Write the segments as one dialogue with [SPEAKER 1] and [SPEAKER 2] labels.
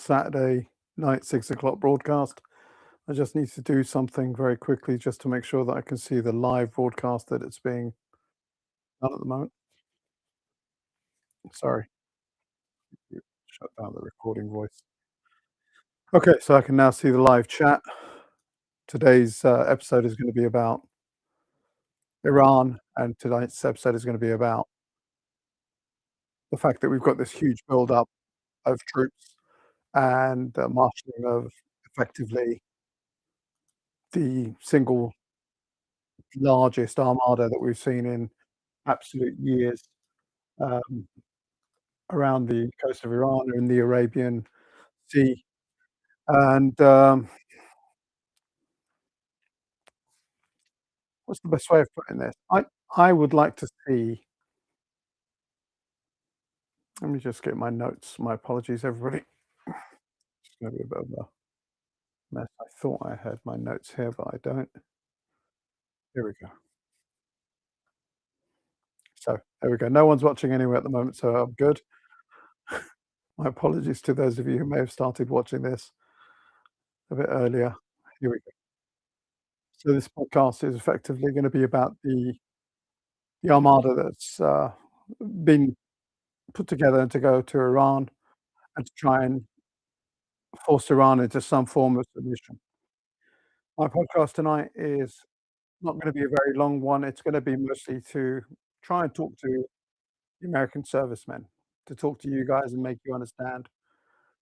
[SPEAKER 1] Saturday night 6 o'clock broadcast. I just need to do something very quickly just to make sure that I can see the live broadcast that it's being done at the moment. Sorry, shut down the recording voice. Okay, so I can now see the live chat. Today's episode is going to be about Iran, and tonight's episode is going to be about the fact that we've got this huge build-up of troops and marshalling of effectively the single largest armada that we've seen in absolute years um, around the coast of Iran or in the Arabian Sea. And what's the best way of putting this? I would like to see. Let me just get my notes. My apologies, everybody. It's going to be a bit of a mess. I thought I had my notes here, but I don't. Here we go. So there we go. No one's watching anyway at the moment, so I'm good. My apologies to those of you who may have started watching this a bit earlier. Here we go. So this podcast is effectively going to be about the armada that's been put together to go to Iran and to try and force Iran into some form of submission. My podcast tonight is not going to be a very long one. It's going to be mostly to try and talk to the American servicemen, to talk to you guys and make you understand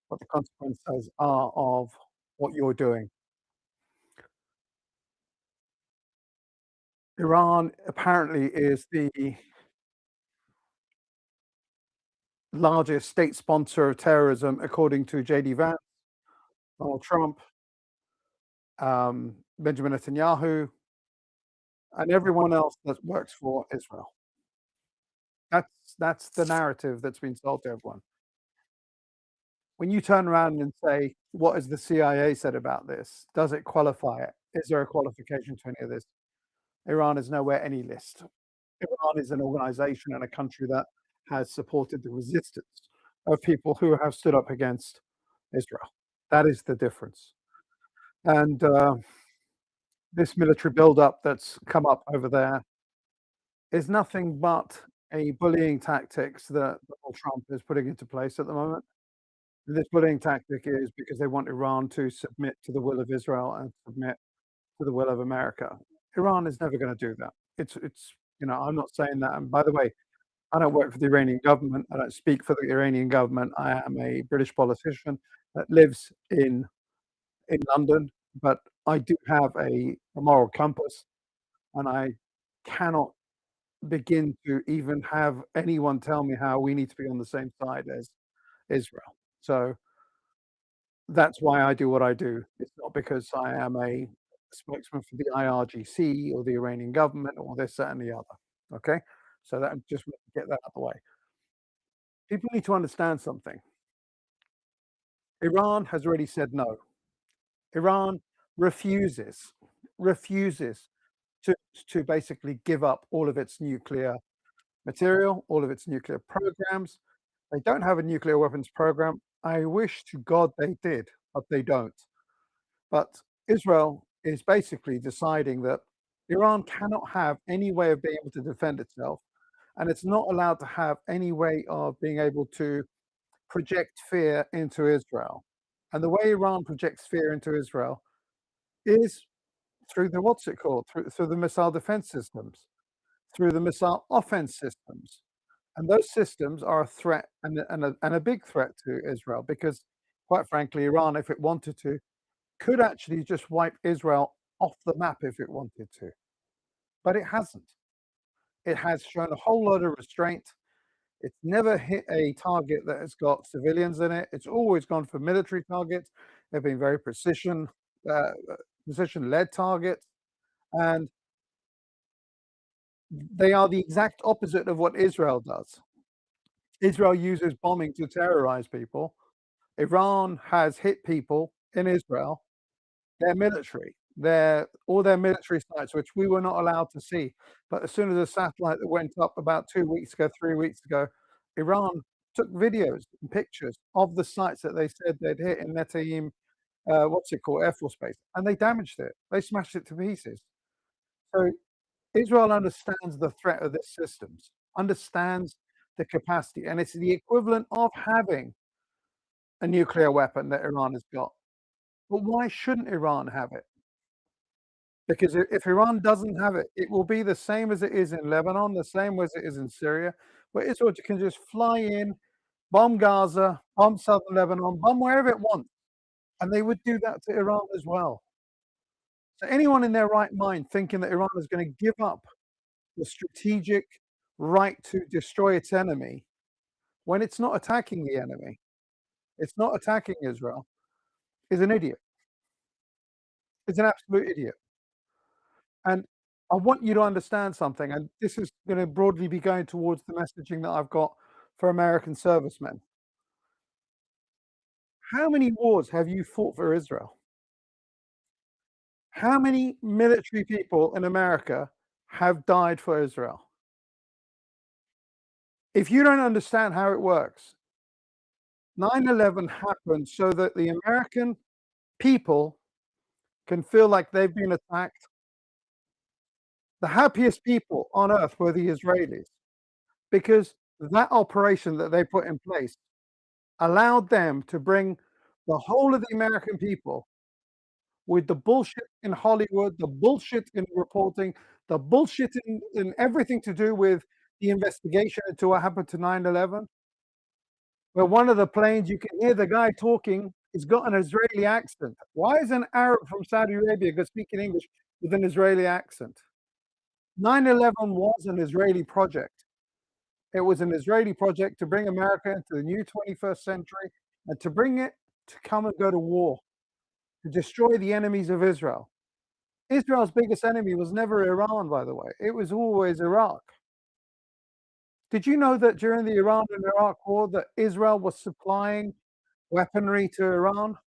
[SPEAKER 1] what the consequences are of what you're doing. Iran apparently is the largest state sponsor of terrorism, according to J.D. Vance, Donald Trump, Benjamin Netanyahu, and everyone else that works for Israel. That's the narrative that's been sold to everyone. When you turn around and say, "What has the CIA said about this? Does it qualify it? Is there a qualification to any of this?" Iran is nowhere any list. Iran is an organization and a country that has supported the resistance of people who have stood up against Israel. That is the difference. And this military buildup that's come up over there is nothing but a bullying tactics that Donald Trump is putting into place at the moment. And this bullying tactic is because they want Iran to submit to the will of Israel and submit to the will of America. Iran is never going to do that. It's I'm not saying that. And by the way, I don't work for the Iranian government. I don't speak for the Iranian government. I am a British politician that lives in London, but I do have a moral compass, and I cannot begin to even have anyone tell me how we need to be on the same side as Israel. So that's why I do what I do. It's not because I am a spokesman for the IRGC or the Iranian government or this, that, and the other. Okay? So that just want to get that out of the way. People need to understand something. Iran has already said no. Iran refuses to basically give up all of its nuclear material, all of its nuclear programs. They don't have a nuclear weapons program. I wish to God they did, but they don't. But Israel is basically deciding that Iran cannot have any way of being able to defend itself, and it's not allowed to have any way of being able to project fear into Israel. And the way Iran projects fear into Israel is through the what's it called? Through the missile defense systems, through the missile offense systems. And those systems are a threat and a big threat to Israel because, quite frankly, Iran, if it wanted to, could actually just wipe Israel off the map if it wanted to. But it hasn't. It has shown a whole lot of restraint. It's never hit a target that has got civilians in it. It's always gone for military targets. They've been very precision-led targets. And they are the exact opposite of what Israel does. Israel uses bombing to terrorize people. Iran has hit people in Israel. Their military, all their military sites, which we were not allowed to see. But as soon as a satellite that went up about 2 weeks ago, 3 weeks ago, Iran took videos and pictures of the sites that they said they'd hit in Netayim, what's it called, Air Force Base, and they damaged it. They smashed it to pieces. So Israel understands the threat of this systems, understands the capacity, and it's the equivalent of having a nuclear weapon that Iran has got. But why shouldn't Iran have it? Because if Iran doesn't have it, it will be the same as it is in Lebanon, the same as it is in Syria, where Israel can just fly in, bomb Gaza, bomb southern Lebanon, bomb wherever it wants. And they would do that to Iran as well. So anyone in their right mind thinking that Iran is going to give up the strategic right to destroy its enemy when it's not attacking the enemy, it's not attacking Israel, is an idiot. It's an absolute idiot. And I want you to understand something, and this is going to broadly be going towards the messaging that I've got for American servicemen. How many wars have you fought for Israel? How many military people in America have died for Israel? If you don't understand how it works, 9/11 happened so that the American people can feel like they've been attacked. The happiest people on earth were the Israelis because that operation that they put in place allowed them to bring the whole of the American people with the bullshit in Hollywood, the bullshit in reporting, the bullshit in everything to do with the investigation into what happened to 9/11. Where one of the planes, you can hear the guy talking, he's got an Israeli accent. Why is an Arab from Saudi Arabia going to speak in English with an Israeli accent? 9/11 was an Israeli project. It was an Israeli project to bring America into the new 21st century and to bring it to come and go to war, to destroy the enemies of Israel. Israel's biggest enemy was never Iran, by the way. It was always Iraq. Did you know that during the Iran and Iraq war that Israel was supplying weaponry to Iran?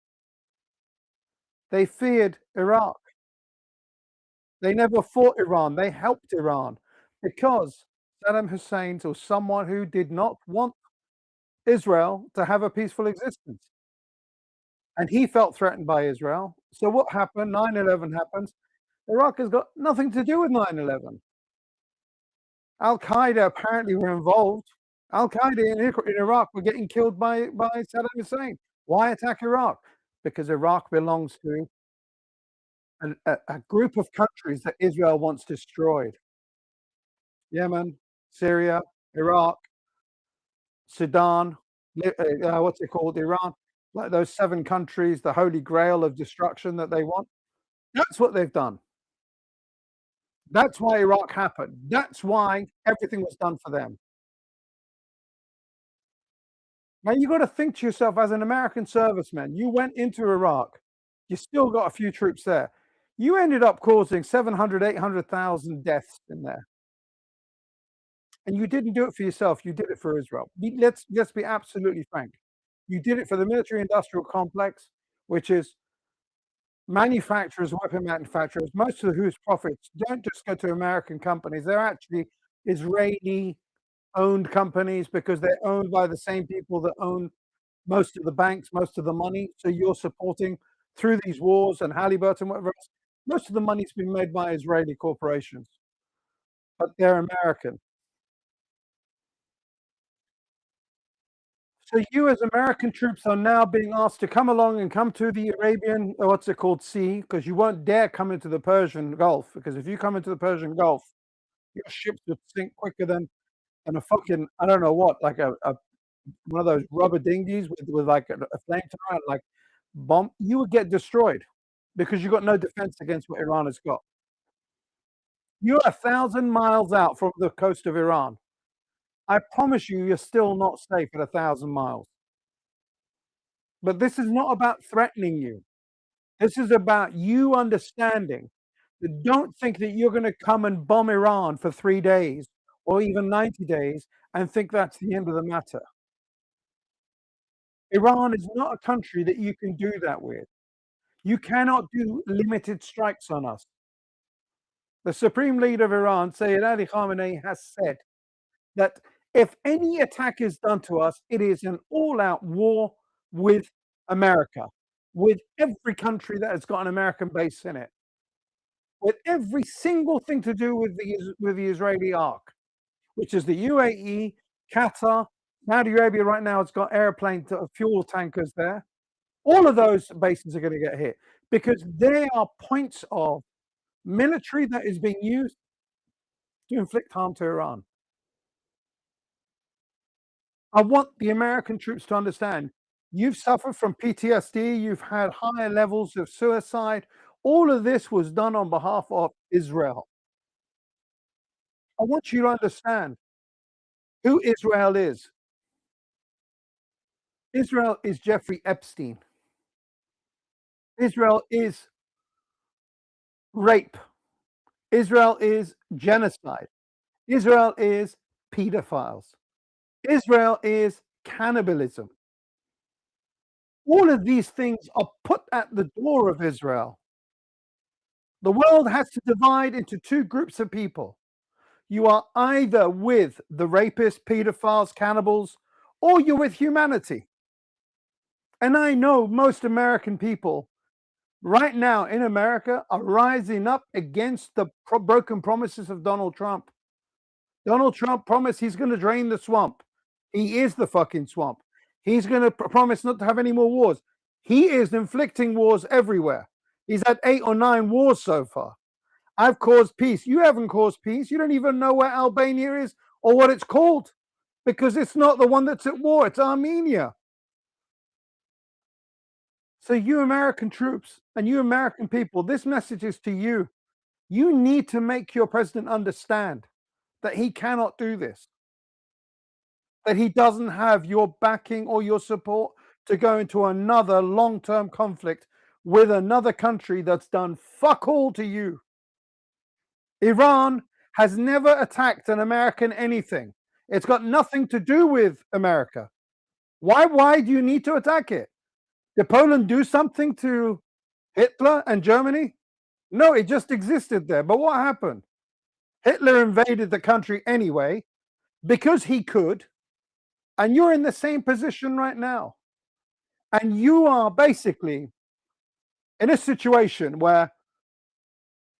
[SPEAKER 1] They feared Iraq. They never fought Iran. They helped Iran because Saddam Hussein was someone who did not want Israel to have a peaceful existence. And he felt threatened by Israel. So what happened? 9/11 happens. Iraq has got nothing to do with 9/11. Al-Qaeda apparently were involved. Al-Qaeda in Iraq were getting killed by Saddam Hussein. Why attack Iraq? Because Iraq belongs to a group of countries that Israel wants destroyed. Yemen, Syria, Iraq, Sudan, what's it called, Iran, like those 7 countries, the holy grail of destruction that they want. That's what they've done. That's why Iraq happened. That's why everything was done for them. Now you got to think to yourself, as an American serviceman, you went into Iraq, you still got a few troops there. You ended up causing 700, 800,000 deaths in there. And you didn't do it for yourself, you did it for Israel. Let's be absolutely frank. You did it for the military industrial complex, which is manufacturers, weapon manufacturers, most of whose profits don't just go to American companies, they're actually Israeli owned companies because they're owned by the same people that own most of the banks, most of the money. So you're supporting through these wars and Halliburton, whatever else. Most of the money's been made by Israeli corporations, but they're American. So you as American troops are now being asked to come along and come to the Arabian, or what's it called, sea, because you won't dare come into the Persian Gulf, because if you come into the Persian Gulf, your ships would sink quicker than a fucking, I don't know what, like a one of those rubber dinghies with like a flamethrower, like bomb, you would get destroyed because you got no defense against what Iran has got. You're 1,000 miles out from the coast of Iran. I promise you, you're still not safe at 1,000 miles. But this is not about threatening you. This is about you understanding that don't think that you're going to come and bomb Iran for 3 days or even 90 days and think that's the end of the matter. Iran is not a country that you can do that with. You cannot do limited strikes on us. The supreme leader of Iran, Sayyid Ali Khamenei, has said that If any attack is done to us, it is an all-out war with America, with every country that has got an American base in it, with every single thing to do with the Israeli arc, which is the UAE, Qatar, Saudi Arabia right now has got airplane fuel tankers there. All of those bases are going to get hit because they are points of military that is being used to inflict harm to Iran. I want the American troops to understand you've suffered from PTSD, you've had higher levels of suicide. All of this was done on behalf of Israel. I want you to understand who Israel is. Israel is Jeffrey Epstein. Israel is rape. Israel is genocide. Israel is pedophiles. Israel is cannibalism. All of these things are put at the door of Israel. The world has to divide into two groups of people. You are either with the rapists, pedophiles, cannibals, or you're with humanity. And I know most American people right now in America are rising up against the broken promises of Donald Trump. Donald Trump promised he's going to drain the swamp. He is the fucking swamp. He's going to promise not to have any more wars. He is inflicting wars everywhere. He's had 8 or 9 wars so far. I've caused peace. You haven't caused peace. You don't even know where Albania is or what it's called because it's not the one that's at war. It's Armenia. So you American troops and you American people, this message is to you. You need to make your president understand that he cannot do this, that he doesn't have your backing or your support to go into another long-term conflict with another country that's done fuck all to you. Iran has never attacked an American anything. It's got nothing to do with America. Why do you need to attack it? Did Poland do something to Hitler and Germany? No, it just existed there. But what happened? Hitler invaded the country anyway because he could, and you're in the same position right now. And you are basically in a situation where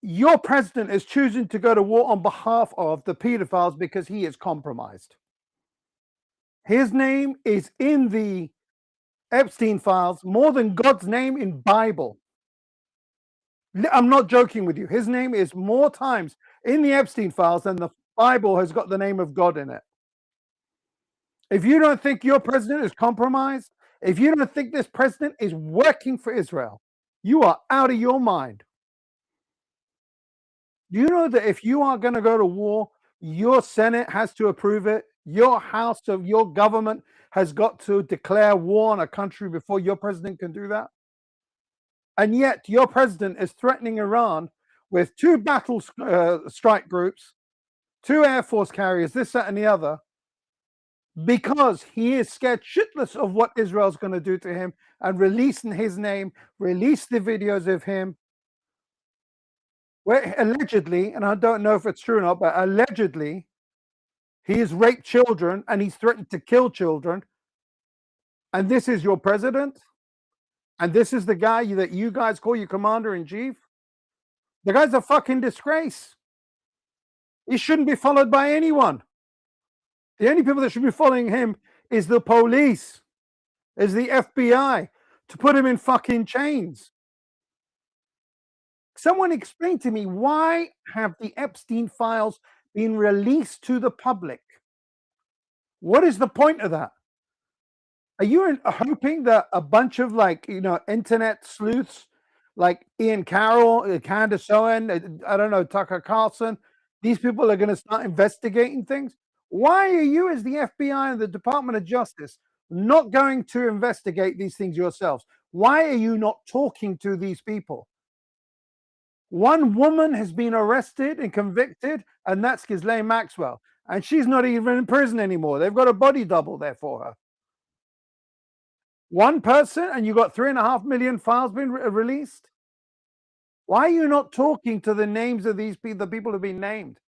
[SPEAKER 1] your president is choosing to go to war on behalf of the pedophiles because he is compromised. His name is in the Epstein files more than God's name in Bible. I'm not joking with you. His name is more times in the Epstein files than the Bible has got the name of God in it. If you don't think your president is compromised, if you don't think this president is working for Israel, you are out of your mind. Do you know that if you are going to go to war, your Senate has to approve it? Your house of your government has got to declare war on a country before your president can do that? And yet your president is threatening Iran with 2 battle strike groups, 2 Air Force carriers, this, that, and the other, because he is scared shitless of what Israel's going to do to him and releasing his name, release the videos of him, where allegedly, and I don't know if it's true or not, but allegedly, he has raped children and he's threatened to kill children. And this is your president? And this is the guy that you guys call your commander-in-chief? The guy's a fucking disgrace. He shouldn't be followed by anyone. The only people that should be following him is the police, is the FBI, to put him in fucking chains. Someone explain to me, why have the Epstein files been released to the public? What is the point of that? Are you hoping that a bunch of internet sleuths like Ian Carroll, Candace Owen, I don't know, Tucker Carlson, these people are going to start investigating things? Why are you, as the FBI and the Department of Justice, not going to investigate these things yourselves? Why are you not talking to these people? One woman has been arrested and convicted, and that's Ghislaine Maxwell. And she's not even in prison anymore. They've got a body double there for her. One person, and you got 3.5 million files being released? Why are you not talking to the names of these people, the people who've been named?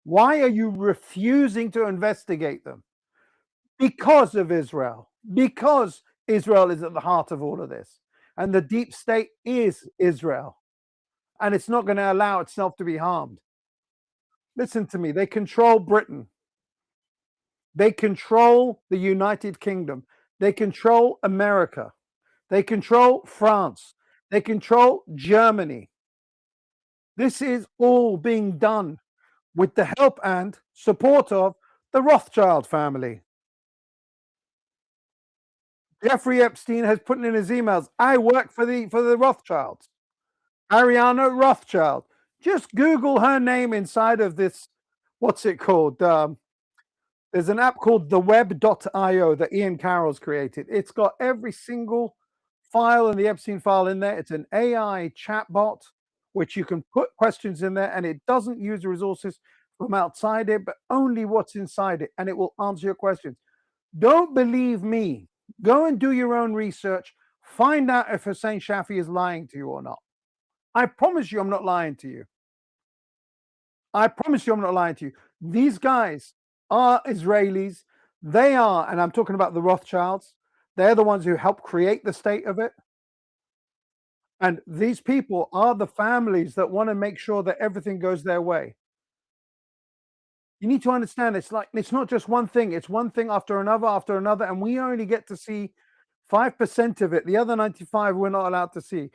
[SPEAKER 1] Why are you refusing to investigate them? Because of Israel. Because Israel is at the heart of all of this. And the deep state is Israel. And it's not going to allow itself to be harmed. Listen to me. They control Britain. They control the United Kingdom. They control America. They control France. They control Germany. This is all being done with the help and support of the Rothschild family. Jeffrey Epstein has put in his emails, I work for the Rothschilds. Ariana Rothschild. Just Google her name inside of this, what's it called? There's an app called theweb.io that Ian Carroll's created. It's got every single file in the Epstein file in there. It's an AI chatbot, which you can put questions in there, and it doesn't use resources from outside it, but only what's inside it, and it will answer your questions. Don't believe me. Go and do your own research. Find out if Hussein Shafi is lying to you or not. I promise you I'm not lying to you. I promise you I'm not lying to you. These guys are Israelis. They are, and I'm talking about the Rothschilds, they're the ones who helped create the state of it. And these people are the families that want to make sure that everything goes their way. You need to understand it's like it's not just one thing, it's one thing after another, and we only get to see 5% of it. The other 95 we're not allowed to see.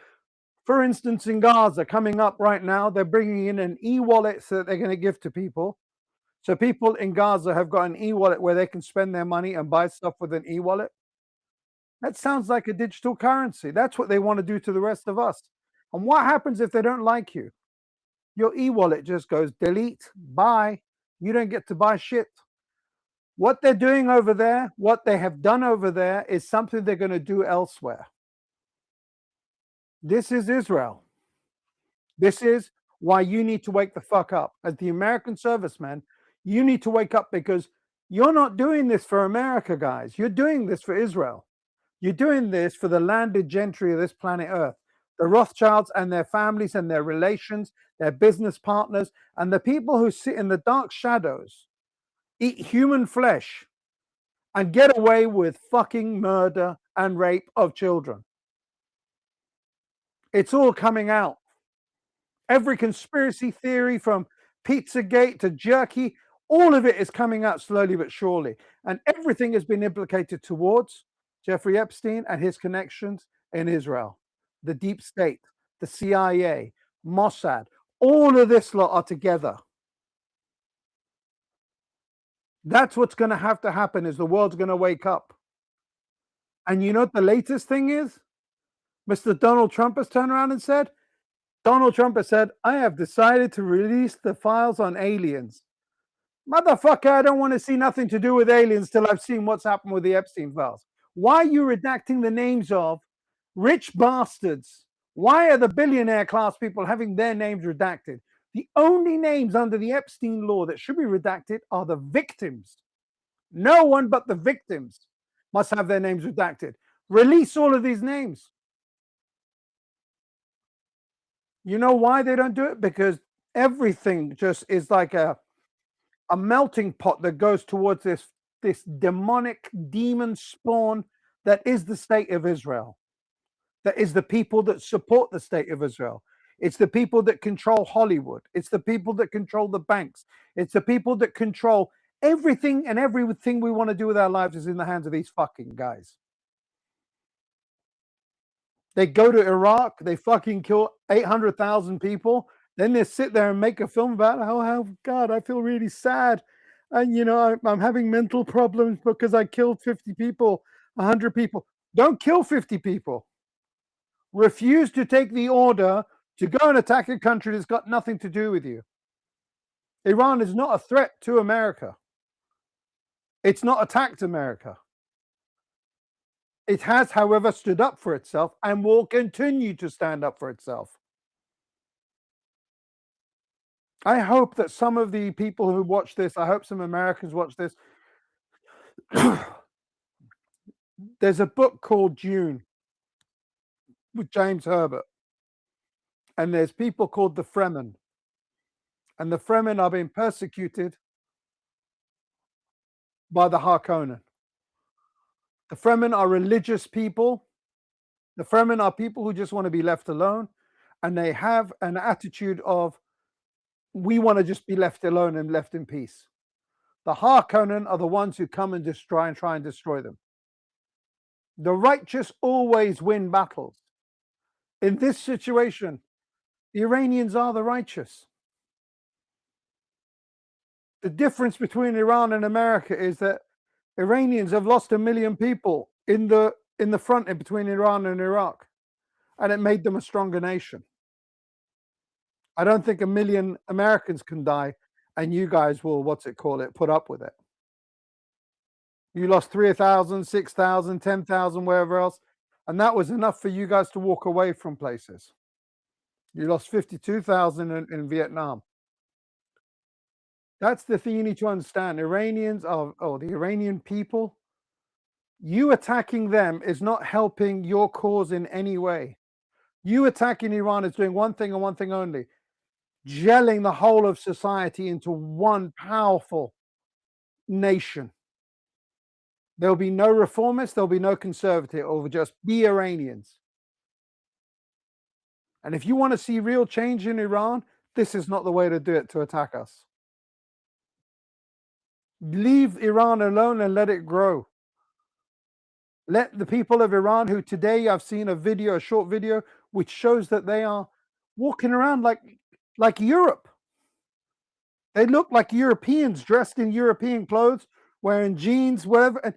[SPEAKER 1] For instance, in Gaza, coming up right now, they're bringing in an e-wallet so that they're going to give to people. So people in Gaza have got an e-wallet where they can spend their money and buy stuff with an e-wallet. That sounds like a digital currency. That's what they want to do to the rest of us. And what happens if they don't like you? Your e-wallet just goes delete, buy. You don't get to buy shit. What they're doing over there, what they have done over there is something they're going to do elsewhere. This is Israel. This is why you need to wake the fuck up. As the American serviceman, you need to wake up because you're not doing this for America, guys. You're doing this for Israel. You're doing this for the landed gentry of this planet Earth, the Rothschilds and their families and their relations, their business partners, and the people who sit in the dark shadows, eat human flesh, and get away with fucking murder and rape of children. It's all coming out. Every conspiracy theory from Pizzagate to Jerky, all of it is coming out slowly but surely. And everything has been implicated towards Jeffrey Epstein and his connections in Israel, the deep state, the CIA, Mossad, all of this lot are together. That's what's going to have to happen is the world's going to wake up. And you know what the latest thing is? Mr. Donald Trump has turned around and said, Donald Trump has said, I have decided to release the files on aliens. Motherfucker, I don't want to see nothing to do with aliens till I've seen what's happened with the Epstein files. Why are you redacting the names of rich bastards? Why are the billionaire class people having their names redacted? The only names under the Epstein law that should be redacted are the victims. No one but the victims must have their names redacted. Release all of these names. You know why they don't do it? Because everything just is like a melting pot that goes towards this demonic demon spawn that is the state of Israel. That is the people that support the state of Israel. It's the people that control Hollywood. It's the people that control the banks. It's the people that control everything, and everything we want to do with our lives is in the hands of these fucking guys. They go to Iraq, they fucking kill 800,000 people. Then they sit there and make a film about, oh God, I feel really sad. And, you know, I'm having mental problems because I killed 50 people, 100 people. Don't kill 50 people. Refuse to take the order to go and attack a country that's got nothing to do with you. Iran is not a threat to America. It's not attacked America. It has, however, stood up for itself and will continue to stand up for itself. I hope that some of the people who watch this, I hope some Americans watch this. There's a book called Dune with James Herbert. And there's people called the Fremen. and the Fremen are being persecuted by the Harkonnen. The Fremen are religious people. The Fremen are people who just want to be left alone, and they have an attitude of, we want to just be left alone and left in peace. The Harkonnen are the ones who come and destroy and try and destroy them. The righteous always win battles. In this situation, the Iranians are the righteous. The difference between Iran and America is that Iranians have lost 1 million people in the front between Iran and Iraq, and it made them a stronger nation. I don't think 1 million Americans can die, and you guys will, put up with it. You lost 3,000, 6,000, 10,000, wherever else, and that was enough for you guys to walk away from places. You lost 52,000 in Vietnam. That's the thing you need to understand. Iranians are, the Iranian people, you attacking them is not helping your cause in any way. You attacking Iran is doing one thing and one thing only, gelling the whole of society into one powerful nation. There'll be no reformists, there'll be no conservative, it will just be Iranians. And if you want to see real change in Iran, this is not the way to do it, to attack us. Leave Iran alone and let it grow. Let the people of Iran, who today I've seen a short video, which shows that they are walking around like Europe. They look like Europeans dressed in European clothes, wearing jeans, whatever. And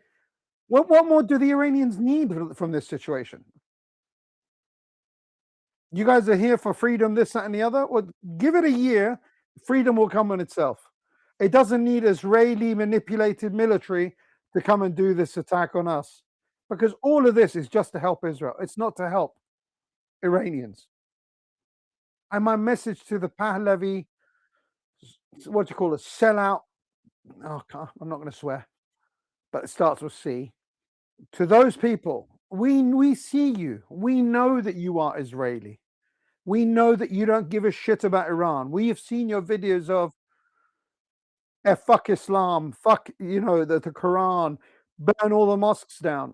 [SPEAKER 1] what more do the Iranians need from this situation? You guys are here for freedom, this, that, and the other. Well, give it a year, freedom will come on itself. It doesn't need Israeli manipulated military to come and do this attack on us, because all of this is just to help Israel. It's not to help Iranians. And my message to the Pahlavi, sellout. Oh, I'm not going to swear, but it starts with C. To those people, we see you. We know that you are Israeli. We know that you don't give a shit about Iran. We have seen your videos of fuck Islam, fuck, the Quran, burn all the mosques down.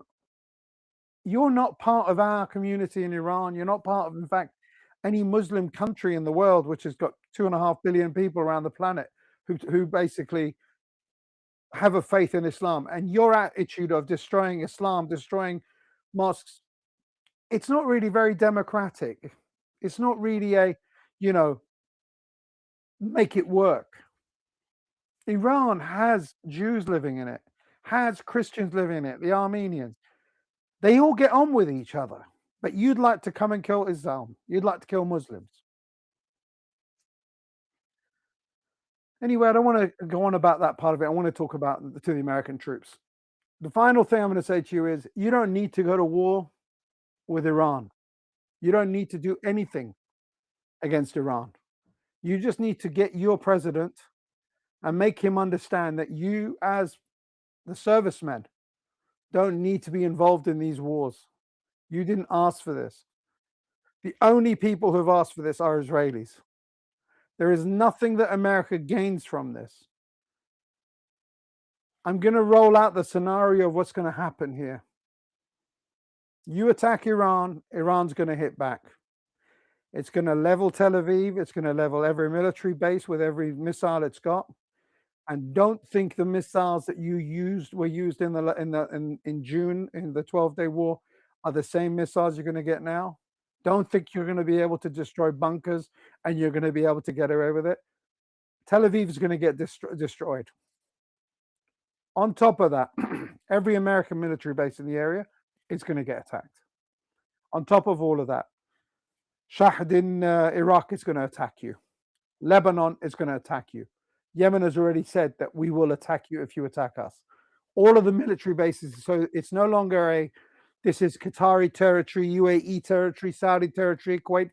[SPEAKER 1] You're not part of our community in Iran. You're not part of, in fact, any Muslim country in the world, which has got 2.5 billion people around the planet who basically have a faith in Islam. And your attitude of destroying Islam, destroying mosques, it's not really very democratic. It's not really make it work. Iran has Jews living in it, has Christians living in it, the Armenians. They all get on with each other. But you'd like to come and kill Islam. You'd like to kill Muslims. Anyway, I don't want to go on about that part of it. I want to talk about to the American troops. The final thing I'm going to say to you is, you don't need to go to war with Iran. You don't need to do anything against Iran. You just need to get your president and make him understand that you, as the servicemen, don't need to be involved in these wars. You didn't ask for this. The only people who have asked for this are Israelis. There is nothing that America gains from this. I'm going to roll out the scenario of what's going to happen here. You attack Iran, Iran's going to hit back. It's going to level Tel Aviv. It's going to level every military base with every missile it's got. And don't think the missiles that you were used in June in the 12-day war are the same missiles you're going to get now. Don't think you're going to be able to destroy bunkers and you're going to be able to get away with it. Tel Aviv is going to get destroyed. On top of that, every American military base in the area is going to get attacked. On top of all of that, Shahd in Iraq is going to attack you. Lebanon is going to attack you. Yemen has already said that we will attack you if you attack us. All of the military bases, so it's no longer this is Qatari territory, UAE territory, Saudi territory, Kuwait,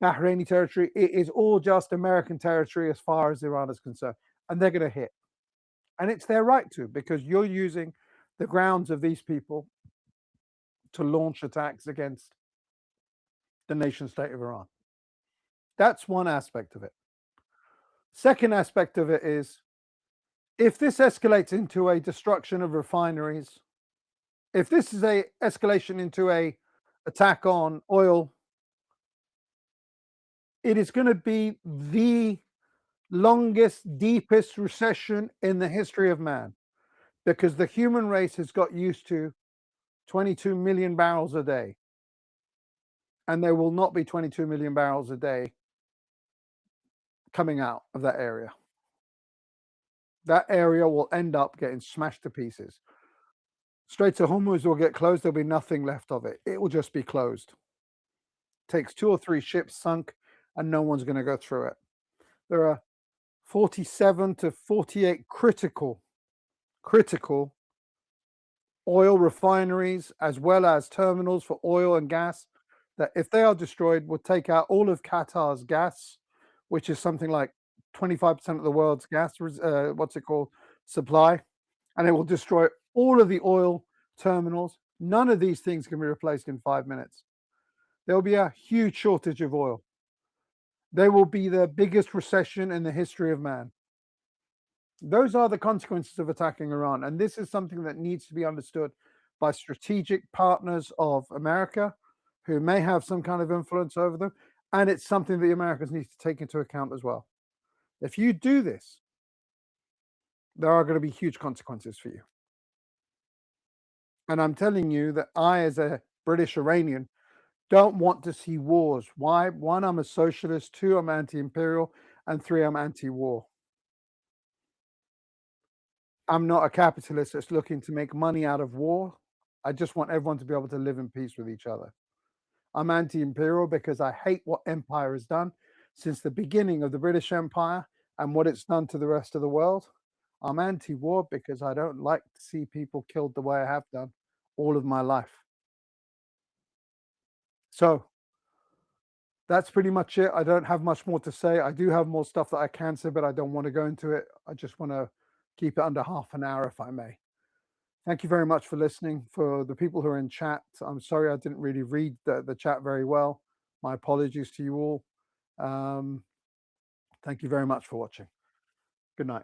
[SPEAKER 1] Bahraini territory. It is all just American territory as far as Iran is concerned. And they're going to hit. And it's their right to, because you're using the grounds of these people to launch attacks against the nation state of Iran. That's one aspect of it. Second aspect of it is, if this escalates into a destruction of refineries, if this is a escalation into a attack on oil, it is gonna be the longest, deepest recession in the history of man, because the human race has got used to 22 million barrels a day, and there will not be 22 million barrels a day coming out of that area. That area will end up getting smashed to pieces. Straits of Hormuz will get closed, there'll be nothing left of it. It will just be closed. Takes 2 or 3 ships sunk, and no one's gonna go through it. There are 47 to 48 critical oil refineries, as well as terminals for oil and gas, that if they are destroyed, will take out all of Qatar's gas, which is something like 25% of the world's gas, what's it called, supply, and it will destroy all of the oil terminals. None of these things can be replaced in 5 minutes. There will be a huge shortage of oil. There will be the biggest recession in the history of man. Those are the consequences of attacking Iran, and this is something that needs to be understood by strategic partners of America who may have some kind of influence over them, and it's something the Americans need to take into account as well. If you do this, there are going to be huge consequences for you. And I'm telling you that I, as a British Iranian, don't want to see wars. Why? One, I'm a socialist. Two, I'm anti-imperial. And three, I'm anti-war. I'm not a capitalist that's looking to make money out of war. I just want everyone to be able to live in peace with each other. I'm anti-imperial because I hate what empire has done since the beginning of the British Empire and what it's done to the rest of the world. I'm anti-war because I don't like to see people killed the way I have done all of my life. So that's pretty much it. I don't have much more to say. I do have more stuff that I can say, but I don't want to go into it. I just want to keep it under half an hour, if I may. Thank you very much for listening. For the people who are in chat, I'm sorry I didn't really read the chat very well. My apologies to you all. Thank you very much for watching. Good night.